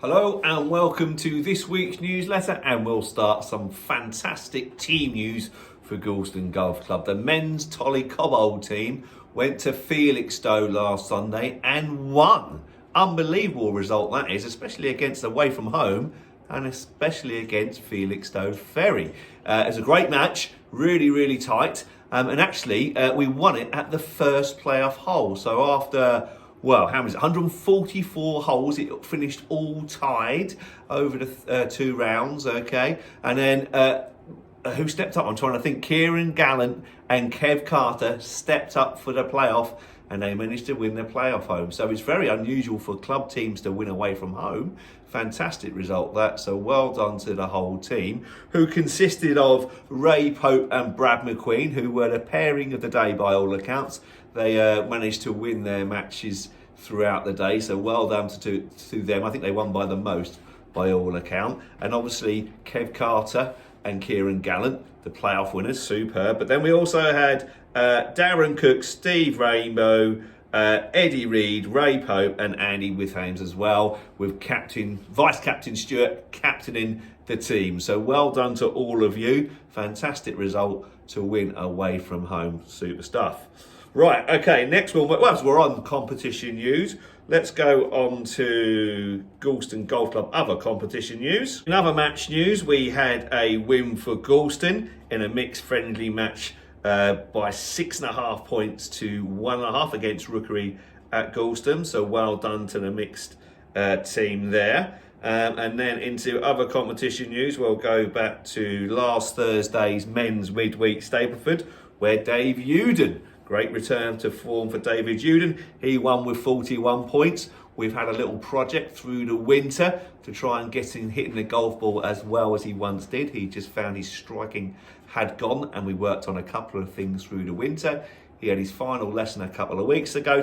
Hello and welcome to this week's newsletter, and we'll start some fantastic team news for Gorleston Golf Club. The men's Tolly Cobbold team went to Felixstowe last Sunday and won. Unbelievable result that is, especially against away from home and especially against Felixstowe Ferry. It was a great match, really tight, and actually we won it at the first playoff hole. So after how many is it? 144 holes. It finished all tied over the 2 rounds, okay? And then who stepped up? I'm trying to think. Kieran Gallant and Kev Carter stepped up for the playoff, and they managed to win the playoff home. So it's very unusual for club teams to win away from home. Fantastic result that. So well done to the whole team, who consisted of Ray Pope and Brad McQueen, who were the pairing of the day by all accounts. They managed to win their matches throughout the day, so well done to them. I think they won by the most by all account. And obviously Kev Carter and Kieran Gallant, the playoff winners, superb. But then we also had Darren Cook, Steve Rainbow, Eddie Reid, Ray Pope and Andy Withames as well, with Vice Captain Stuart captaining the team. So well done to all of you. Fantastic result to win away from home. Super stuff. Right, okay, next one. Well, as we're on competition news, let's go on to Gorleston Golf Club other competition news. In other match news, we had a win for Gorleston in a mixed friendly match by 6.5 points to 1.5 against Rookery at Gorleston. So well done to the mixed team there. And then into other competition news, we'll go back to last Thursday's men's midweek Stableford, where Dave Uden, great return to form for David Uden. He won with 41 points. We've had a little project through the winter to try and get him hitting the golf ball as well as he once did. He just found his striking had gone, and we worked on a couple of things through the winter. He had his final lesson a couple of weeks ago.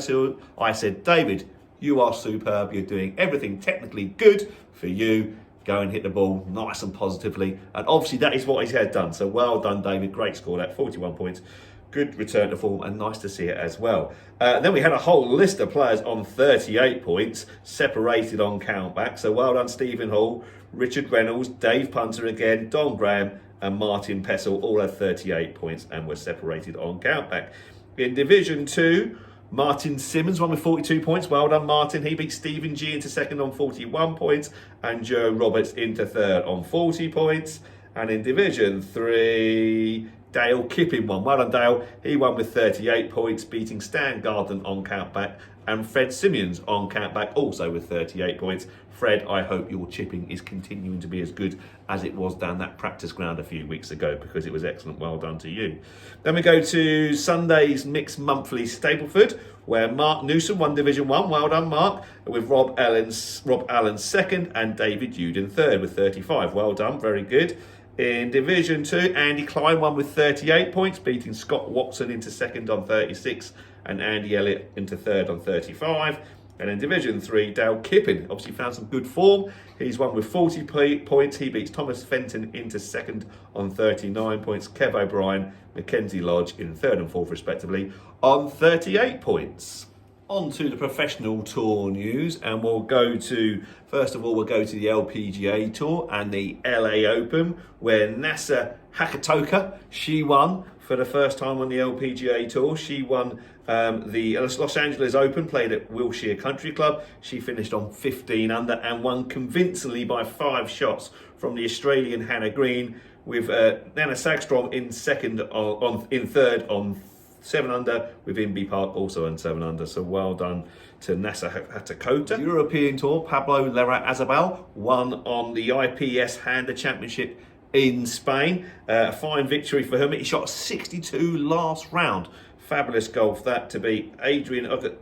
I said, David, you are superb. You're doing everything technically good for you. Go and hit the ball nice and positively. And obviously that is what he had done. So well done, David. Great score, that 41 points. Good return to form and nice to see it as well. Then we had a whole list of players on 38 points, separated on countback. So well done Stephen Hall, Richard Reynolds, Dave Punter again, Don Graham and Martin Pessell all had 38 points and were separated on countback. In Division 2, Martin Simmons won with 42 points. Well done, Martin. He beat Stephen G into second on 41 points and Joe Roberts into third on 40 points. And in Division 3, Dale Kipping won. Well done, Dale. He won with 38 points, beating Stan Garden on countback and Fred Simmons on countback, also with 38 points. Fred, I hope your chipping is continuing to be as good as it was down that practice ground a few weeks ago, because it was excellent. Well done to you. Then we go to Sunday's mixed monthly Stableford, where Mark Newsom won Division 1. Well done, Mark. With Rob Allen second and David Uden third with 35. Well done, very good. In Division 2, Andy Klein won with 38 points, beating Scott Watson into second on 36 and Andy Elliott into third on 35. And in Division 3, Dale Kipping obviously found some good form. He's won with 40 points. He beats Thomas Fenton into second on 39 points. Kev O'Brien, Mackenzie Lodge in third and fourth respectively on 38 points. On to the professional tour news, and first of all, we'll go to the Lpga Tour and the LA Open, where Nasa Hakatoka, she won for the first time on the Lpga Tour. She won the Los Angeles Open, played at Wilshire Country Club. She finished on 15 under and won convincingly by 5 shots from the Australian Hannah Green, with Nana Sagstrom in third on 7 under, with Inbee Park also on 7 under. So well done to Nasa Hatakota. European Tour, Pablo Lara Azabal won on the IPS Hander Championship in Spain. A fine victory for him. He shot 62 last round. Fabulous golf that to beat Adrian Oetogui.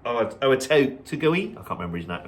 I can't remember his name.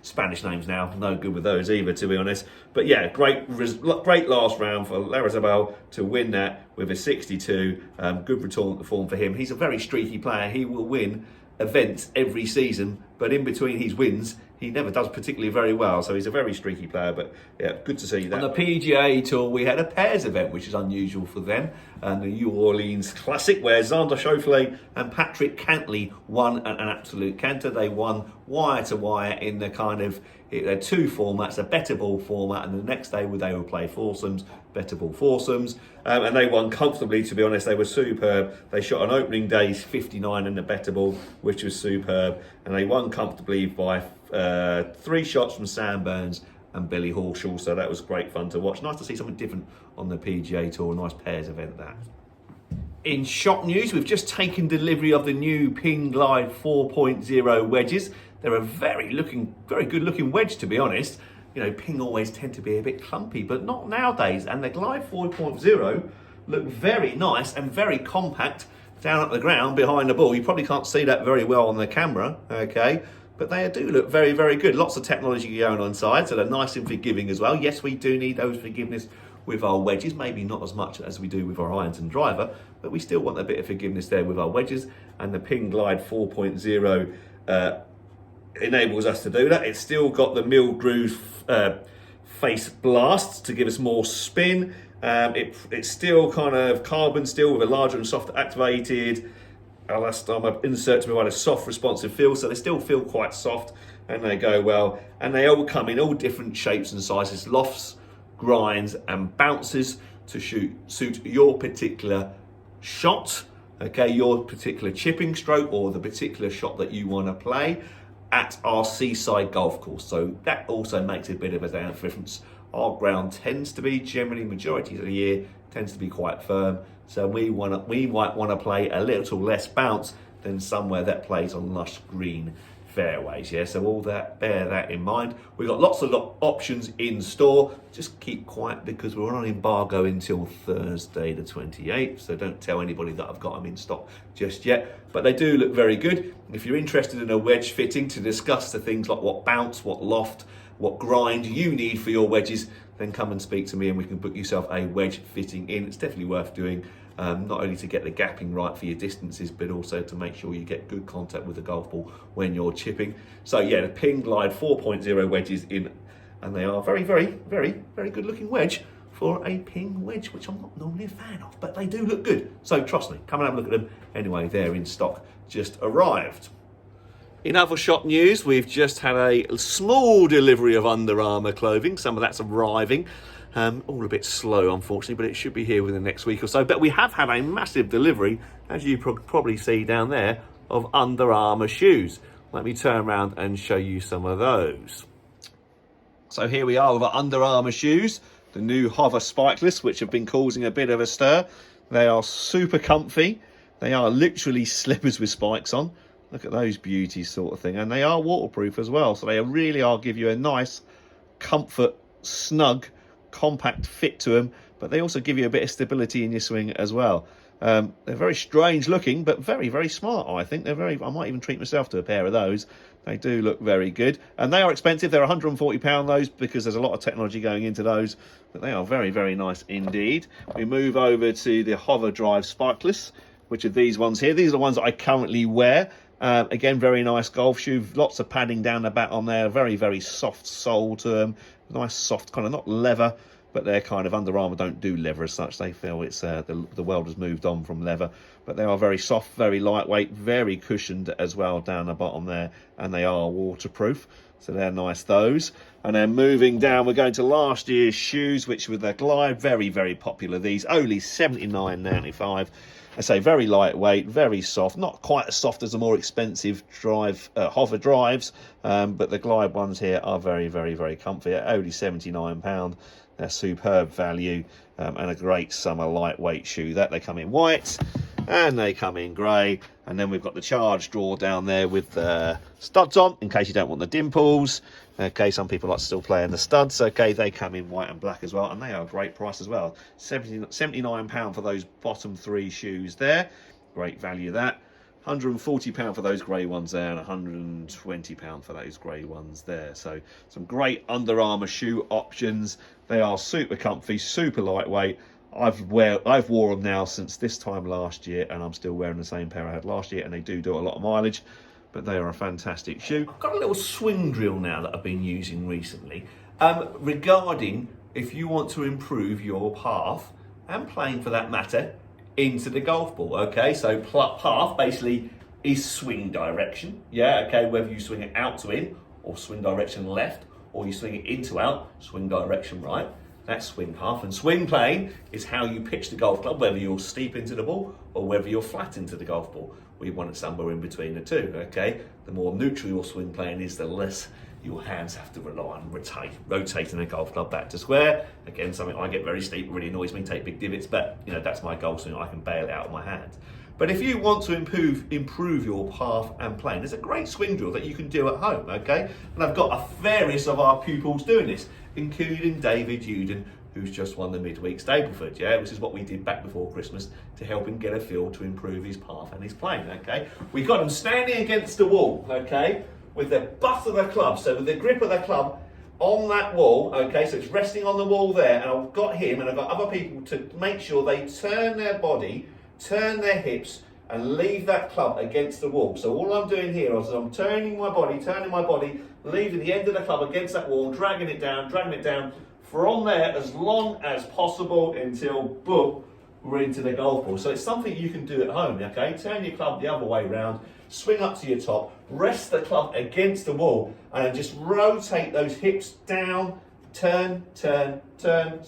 Spanish names now, no good with those either, to be honest. But yeah, great last round for Larrazabal to win that with a 62. Good return to form for him. He's a very streaky player. He will win events every season, but in between his wins, he never does particularly very well, so he's a very streaky player, but yeah, good to see that. On the PGA Tour, we had a pairs event, which is unusual for them, and the New Orleans Classic, where Xander Schauffele and Patrick Cantley won an absolute canter. They won wire to wire in the kind of, they're two formats, a better ball format, and the next day they would play foursomes, better ball foursomes, and they won comfortably, to be honest. They were superb. They shot an opening day's 59 in the better ball, which was superb, and they won comfortably by 3 shots from Sam Burns and Billy Horschel, so that was great fun to watch. Nice to see something different on the PGA Tour, a nice pairs event that. In shop news, we've just taken delivery of the new Ping Glide 4.0 wedges. They're a very good looking wedge, to be honest. You know, Ping always tend to be a bit clumpy, but not nowadays. And the Glide 4.0 look very nice and very compact down at the ground behind the ball. You probably can't see that very well on the camera, okay? But they do look very, very good. Lots of technology going on inside, so they're nice and forgiving as well. Yes, we do need those forgiveness with our wedges, maybe not as much as we do with our irons and driver, but we still want a bit of forgiveness there with our wedges, and the Ping Glide 4.0 enables us to do that. It's still got the mill groove face blasts to give us more spin. It's still kind of carbon steel with a larger and softer activated elastomer insert to provide a soft responsive feel, so they still feel quite soft and they go well, and they all come in all different shapes and sizes, lofts, grinds and bounces to suit your particular shot, okay, your particular chipping stroke or the particular shot that you want to play at our seaside golf course. So that also makes a bit of a difference. Our ground tends to be, generally majority of the year, tends to be quite firm, so we might want to play a little less bounce than somewhere that plays on lush green fairways. Yeah, so all that, bear that in mind. We've got lots of options in store. Just keep quiet because we're on embargo until Thursday the 28th, so don't tell anybody that I've got them in stock just yet, but they do look very good. If you're interested in a wedge fitting to discuss the things like what bounce, what loft, what grind you need for your wedges, then come and speak to me and we can book yourself a wedge fitting in. It's definitely worth doing, not only to get the gapping right for your distances, but also to make sure you get good contact with the golf ball when you're chipping. So yeah, the Ping Glide 4.0 wedges in, and they are very, very, very, very good looking wedge for a Ping wedge, which I'm not normally a fan of, but they do look good. So trust me, come and have a look at them. Anyway, they're in stock, just arrived. In other shop news, we've just had a small delivery of Under Armour clothing. Some of that's arriving. All a bit slow, unfortunately, but it should be here within the next week or so. But we have had a massive delivery, as you probably see down there, of Under Armour shoes. Let me turn around and show you some of those. So here we are with our Under Armour shoes, the new hover spikeless, which have been causing a bit of a stir. They are super comfy. They are literally slippers with spikes on. Look at those beauties, sort of thing. And they are waterproof as well, so they really are give you a nice comfort, snug, compact fit to them, but they also give you a bit of stability in your swing as well. They're very strange looking, but very, very smart, I think. I might even treat myself to a pair of those. They do look very good, and they are expensive. They're £140 those, because there's a lot of technology going into those, but they are very, very nice indeed. We move over to the Hover Drive Spikeless, which are these ones here. These are the ones that I currently wear. Again, very nice golf shoe, lots of padding down the back on there, very, very soft sole to them, nice soft kind of, not leather, but they're kind of, Under Armour don't do leather as such. They feel it's the world has moved on from leather, but they are very soft, very lightweight, very cushioned as well down the bottom there, and they are waterproof, so they're nice, those. And then moving down, we're going to last year's shoes, which were the Glide, very, very popular. These only $79.95. I say very lightweight, very soft, not quite as soft as the more expensive hover drives, but the Glide ones here are very, very, very comfy at only £79. They're superb value, and a great summer lightweight shoe. That they come in white and they come in grey, and then we've got the charge drawer down there with the studs on in case you don't want the dimples. Okay, some people like to still play in the studs. Okay, they come in white and black as well, and they are a great price as well. £79 for those bottom 3 shoes there. Great value that. £140 for those grey ones there, and £120 for those grey ones there. So some great Under Armour shoe options. They are super comfy, super lightweight. I've wore them now since this time last year, and I'm still wearing the same pair I had last year, and they do a lot of mileage. but they are a fantastic shoe. I've got a little swing drill now that I've been using recently regarding if you want to improve your path and playing for that matter into the golf ball. Okay, so path basically is swing direction. Yeah, okay, whether you swing it out to in or swing direction left, or you swing it into out, swing direction right. That's swing path. And swing plane is how you pitch the golf club, whether you're steep into the ball or whether you're flat into the golf ball. We want it somewhere in between the two, okay? The more neutral your swing plane is, the less your hands have to rely on rotating a golf club back to square. Again, something I get very steep, really annoys me, take big divots, but you know, that's my goal, so I can bail it out of my hands. But if you want to improve your path and plane, there's a great swing drill that you can do at home, okay? And I've got various of our pupils doing this, including David Uden, who's just won the Midweek Stableford, yeah, which is what we did back before Christmas to help him get a feel to improve his path and his plane, okay? We got him standing against the wall, okay, with the butt of the club, so with the grip of the club on that wall, okay, so it's resting on the wall there, and I've got him and I've got other people to make sure they turn their body, turn their hips, and leave that club against the wall. So all I'm doing here is I'm turning my body, leaving the end of the club against that wall, dragging it down from there as long as possible until, boom, we're into the golf ball. So it's something you can do at home, okay? Turn your club the other way round, swing up to your top, rest the club against the wall, and then just rotate those hips down, turn. So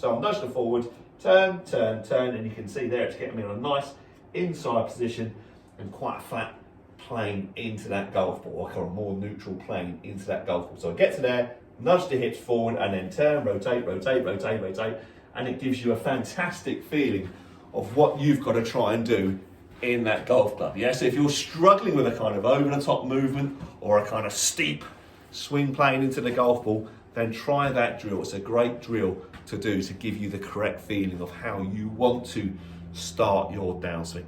I'm nudging forward, turn, and you can see there it's getting me in a nice inside position and quite a flat plane into that golf ball, or a more neutral plane into that golf ball. So I get to there, nudge the hips forward, and then turn, rotate, and it gives you a fantastic feeling of what you've got to try and do in that golf club. Yeah, so if you're struggling with a kind of over the top movement or a kind of steep swing plane into the golf ball, then try that drill. It's a great drill to do to give you the correct feeling of how you want to start your downswing.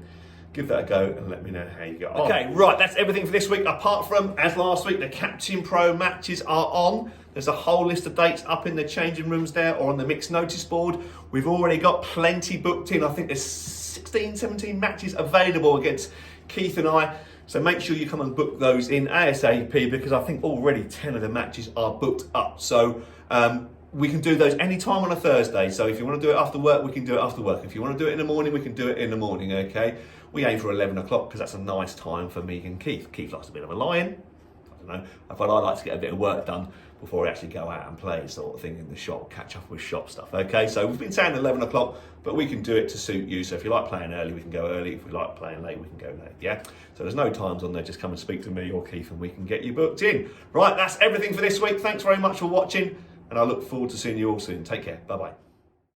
Give that a go and let me know how you get on. Okay, right, that's everything for this week. Apart from, as last week, the Captain Pro matches are on. There's a whole list of dates up in the changing rooms there or on the mixed notice board. We've already got plenty booked in. I think there's 16, 17 matches available against Keith and I. So make sure you come and book those in ASAP, because I think already 10 of the matches are booked up. So we can do those anytime on a Thursday. So if you want to do it after work, we can do it after work. If you want to do it in the morning, we can do it in the morning, okay? We aim for 11 o'clock because that's a nice time for me and Keith. Keith likes a bit of a lie-in. I don't know. But I like to get a bit of work done before we actually go out and play, sort of thing, in the shop, catch up with shop stuff, okay? So we've been saying 11 o'clock, but we can do it to suit you. So if you like playing early, we can go early. If we like playing late, we can go late, yeah? So there's no times on there. Just come and speak to me or Keith and we can get you booked in. Right, that's everything for this week. Thanks very much for watching, and I look forward to seeing you all soon. Take care. Bye-bye.